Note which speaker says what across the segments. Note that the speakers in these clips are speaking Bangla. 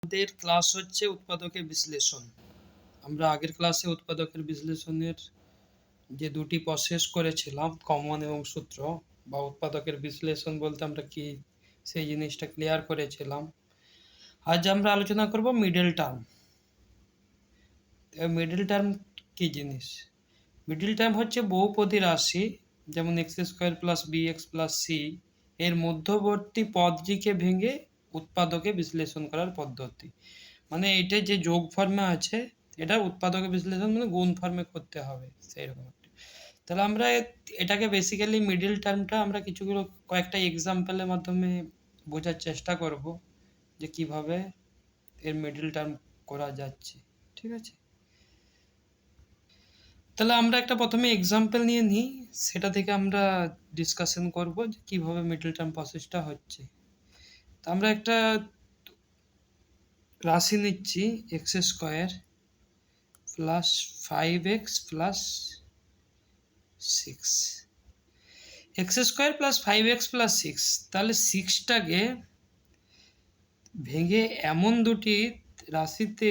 Speaker 1: আমাদের ক্লাস হচ্ছে উৎপাদকের বিশ্লেষণ। আমরা আগের ক্লাসে উৎপাদকের বিশ্লেষণের যে দুটি প্রসেস করেছিলাম, কমন এবং সূত্র, বা উৎপাদকের বিশ্লেষণ বলতে আমরা কি সেই জিনিসটা ক্লিয়ার করেছিলাম। আজ আমরা আলোচনা করব মিডল টার্ম। মিডল টার্ম কি জিনিস? মিডল টার্ম হচ্ছে বহুপদী রাশি, যেমন x square plus b x plus c এর মধ্যবর্তী পদটিকে ভেঙে উৎপাদকে বিশ্লেষণ করার পদ্ধতি। মানে এটা যে যোগ ফর্মে আছে, এটা উৎপাদকে বিশ্লেষণ মানে গুণ ফর্মে করতে হবে সেইরকম একটা। তাহলে আমরা এটাকে বেসিক্যালি মিডল টার্মটা আমরা কিছুগুলো কয়েকটা এক্সাম্পলের মাধ্যমে বোঝার চেষ্টা করব যে কিভাবে এর মিডল টার্ম করা যাচ্ছে। ঠিক আছে, তাহলে আমরা একটা প্রথমে এক্সাম্পল নিয়ে নিই, সেটা থেকে আমরা ডিসকাশন করব যে কিভাবে মিডল টার্ম প্রসেসটা হচ্ছে। তো আমরা একটা রাশি নিচ্ছি x square plus 5x plus 6, x square plus 5x plus 6। তাহলে 6টাকে ভেঙে এমন দুটি রাশিতে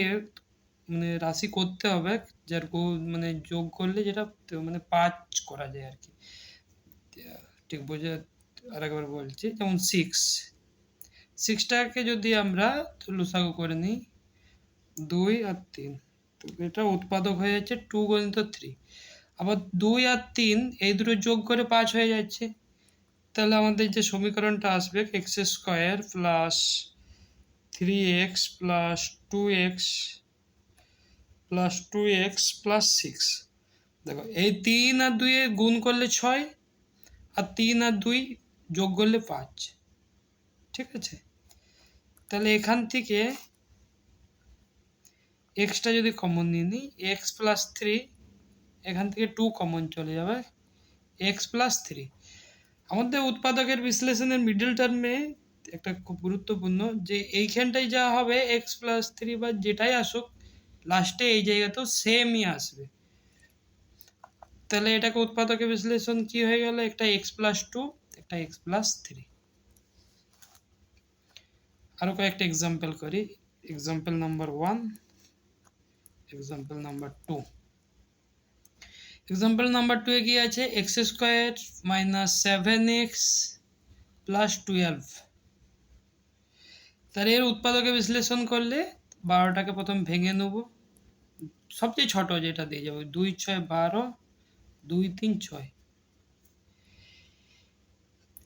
Speaker 1: মানে রাশি করতে হবে যার মানে যোগ করলে যেটা মানে 5 করা যায় আর কি। ঠিক বোঝা, আরেকবার বলছি, যেমন 6টাকে যদি আমরা লসাগু করে নিই 2 আর 3, তো এটা উৎপাদক হয়ে যাচ্ছে 2 গুণিত 3। আবার 2 আর 3 এই দুটো যোগ করে 5 হয়ে যাচ্ছে। তাহলে আমাদের যে সমীকরণটা আসবে x square plus 3x plus 2x plus 2x plus 6। দেখো এই 3 আর 2 এ গুণ করলে 6, আর 3 আর 2 যোগ করলে 5। ঠিক আছে, তাহলে এখান থেকে এক্সটা যদি কমন নিয়ে নিই, এক্স প্লাস 3, এখান থেকে 2 কমন চলে যাবে, এক্স প্লাস 3। আমাদের উৎপাদকের বিশ্লেষণের মিডল টার্মে একটা খুব গুরুত্বপূর্ণ যে এইখানটাই যা হবে এক্স প্লাস 3 বা যেটাই আসুক লাস্টে এই জায়গাতেও সেমই আসবে। তাহলে এটাকে উৎপাদকের বিশ্লেষণ কি হয়ে গেল, একটা এক্স প্লাস 2, একটা এক্স প্লাস 3। আরও কয়েকটা এক্সাম্পল করি। Example number 1, example number 2। Example number 2 এ কি আছে, x square minus 7x plus 12। তাহলে এর উৎপাদকে বিশ্লেষণ করলে 12টাকে প্রথম ভেঙে নেব, সবচেয়ে ছোট যেটা দিয়ে যাবে 2 6 12, 2 3 6।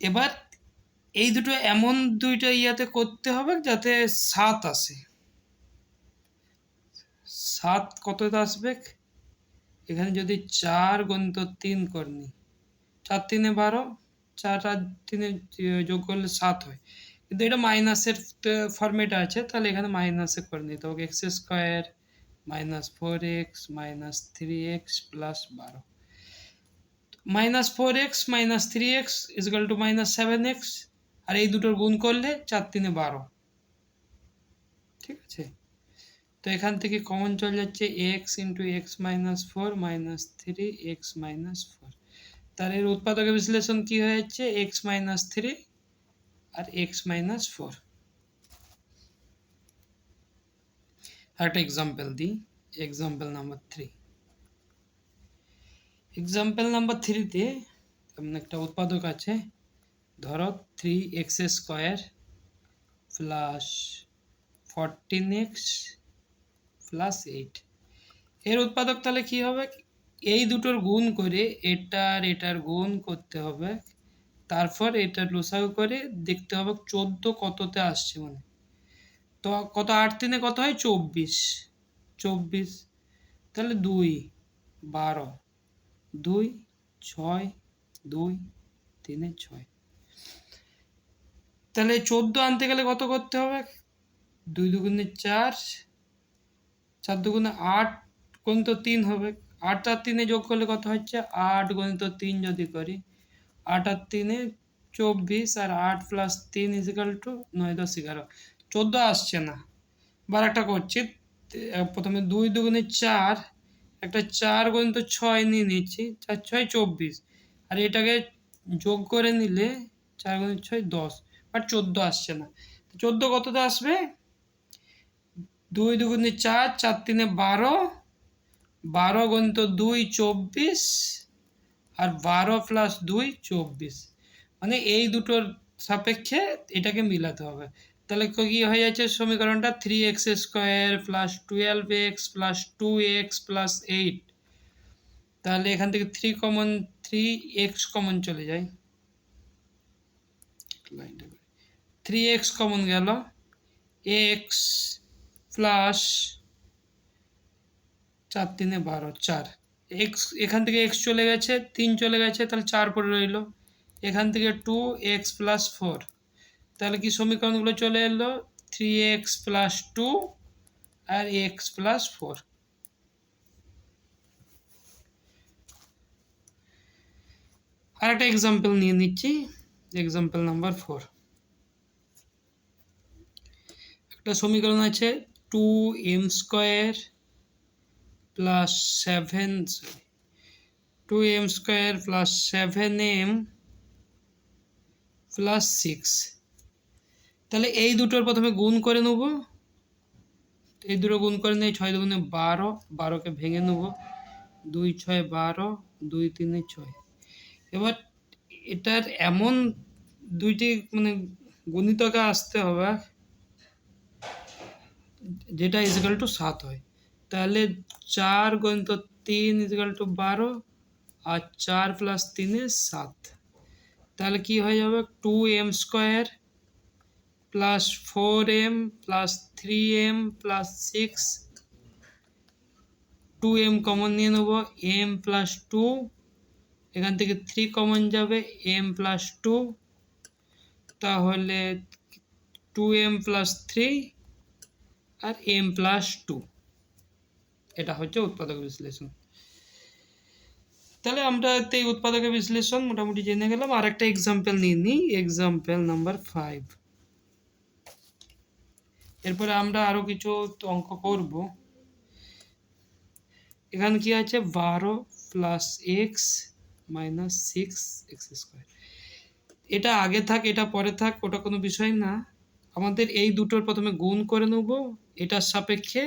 Speaker 1: এবার এই দুটো এমন দুইটা ইয়াতে করতে হবে যাতে 7 আসে। 7 কতটা আসবে, এখানে যদি 4 গুণিত 3 করনি, 4 3 12, 4 আর 3 যোগ করলে 7 হয়, কিন্তু এটা মাইনাসের ফর্মেটে আছে, তাহলে এখানে মাইনাসে করে নিতে হবে। X square minus 4x minus 3x plus 12, minus 4x minus 3x equal to minus 7x, আর এই দুটোর গুণ করলে 4 3 12। ঠিক আছে, তো এখান থেকে কমন চলে যাচ্ছে x into x minus 4 minus 3x minus 4। তার এর উৎপাদকের বিশ্লেষণ কি হয়ে যাচ্ছে, এক্স মাইনাস 3 আর এক্স মাইনাস 4। একটা এক্সাম্পল দিই, এক্সাম্পল নাম্বার 3। এক্সাম্পল নাম্বার 3তে তেমন একটা উৎপাদক আছে, ধরো 3x square plus 14x plus 8। এর উৎপাদক তাহলে কি হবে, এই দুটোর গুণ করে এটার গুণ করতে হবে, তারপর এটার লসাগু করে দেখতে হবে 14 কততে আসছে, মানে তো কত 8 3 কত হয় 24, তাহলে 2 12, 2 6, 2 3 6। তাহলে 14 আনতে গেলে কত করতে হবে, 2 দুগুণে 4, 4 দুগুণে 8 গুণিত 3 হবে, 8 আর 3 যোগ করলে কত হচ্ছে 8 গুণিত 3 যদি করি, 8 আর 3 24, আর 8 প্লাস 3 ইজিক্যাল টু 9 10 11, 14 আসছে না। বার একটা করছি, প্রথমে 2 দুগুণে 4, একটা 4 গুণিত 6 নিয়ে নিচ্ছি, 4 6 24, আর এটাকে যোগ করে নিলে 4 গুণিত 6 10, বাট 14 আসছে না। 14 কততে আসবে, 2 দুগুণে 4, 4 তিনে 12, 12 গণিত 2 24, আর 12 প্লাস 2 24, মানে এই দুটোর সাপেক্ষে এটাকে মিলাতে হবে। তাহলে কি হয়ে যাচ্ছে সমীকরণটা 3x square plus 12x plus 2x plus 8। তাহলে এখান থেকে 3x কমন চলে যায়, 3x কমন গেল, x প্লাস 4 তিনে 12, 4 x, এখান থেকে x চলে গেছে, 3 চলে গেছে, তাহলে 4 পড়ে রইল। এখান থেকে 2x প্লাস 4, তাহলে কি সমীকরণগুলো চলে এলো 3x প্লাস 2 আর x প্লাস 4। আর একটা এক্সাম্পল নিয়ে নিচ্ছি, এক্সাম্পল নাম্বার 4। একটা সমীকরণ আছে 2m square plus 2m square plus 7m plus 6। তাহলে এই দুটোর প্রথমে গুণ করে নেব, এই দুটো গুণ করে নিয়ে 6 দুগুণে 12, 12কে ভেঙে নেব, 2 6 12, 2 3 6। এবার এটার এমন দুইটি মানে গুণিতকে আসতে হবে যেটা ইজিক্যাল টু 7 হয়। তাহলে 4 গণিত 3 ইজিক্যাল টু 12, আর 4 প্লাস 3 7। তাহলে কি হয়ে যাবে 2m square plus 4m plus 3m plus 6, 2m common নিয়ে নেব, m প্লাস 2, এখান থেকে 3 কমন যাবে, m প্লাস 2, তাহলে 2m প্লাস 3 আর m প্লাস 2। এটা হচ্ছে উৎপাদক বিশ্লেষণ। তাহলে আমরা এই উৎপাদকের বিশ্লেষণ মোটামুটি জেনে গেলাম। আর একটা এক্সাম্পল নিয়ে নিই, এক্সাম্পল নাম্বার 5। এরপরে আমরা আরো কিছু অঙ্ক করব। এখানে কি আছে 12 plus x minus 6x square. এটা আগে থাক এটা পরে থাক ওটা কোনো বিষয় না, আমাদের এই দুটোর প্রথমে গুণ করে নেব, এটার সাপেক্ষে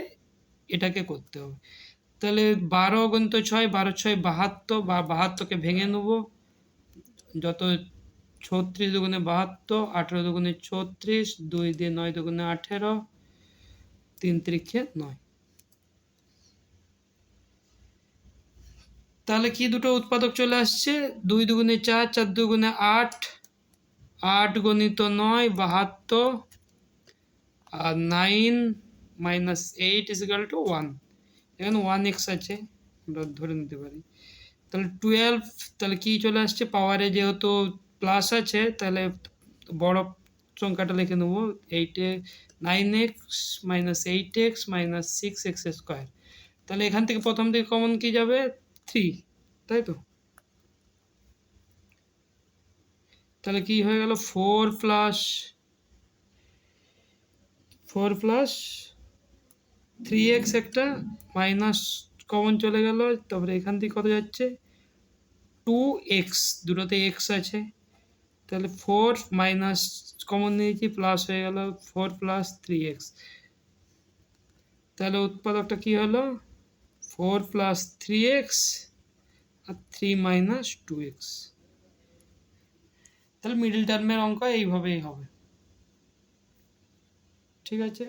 Speaker 1: এটাকে করতে হবে। তাহলে 12 গুণিত 6, 12 6 72, বা 72কে ভেঙে নেব, যত 36 দুগুণে 72, 18 দুগুণে 36, 2 দিয়ে 9 দুগুণে 18, 3 3 9। তাহলে কি দুটো উৎপাদক চলে আসছে 2 দুগুণে 4, 4 দুগুণে 8, 8 গণিত 9 72, আর 9 মাইনাস 8 ইজিক্যাল টু 1। এখানে 1x আছে, আমরা ধরে নিতে পারি। তাহলে 12, তাহলে কি চলে আসছে পাওয়ারে যেহেতু প্লাস আছে তাহলে বড় সংখ্যাটা লিখে নেব, 9x minus 8x minus 6x square. তাহলে এখান থেকে প্রথম দিকে কমন কি যাবে 3, তাই তো। তাহলে কি হয়ে গেল 4 প্লাস 3x, একটা মাইনাস কমন চলে গেল, তারপরে এখান থেকে কত যাচ্ছে 2x, দুটোতে x আছে, তাহলে 4 মাইনাস কমন নিয়েছি প্লাস হয়ে গেল 4 প্লাস 3x। তাহলে উৎপাদকটা কি হলো 4 প্লাস 3x আর 3 মাইনাস 2x। তাহলে মিডল টার্মের অঙ্ক এইভাবেই হবে, ঠিক আছে।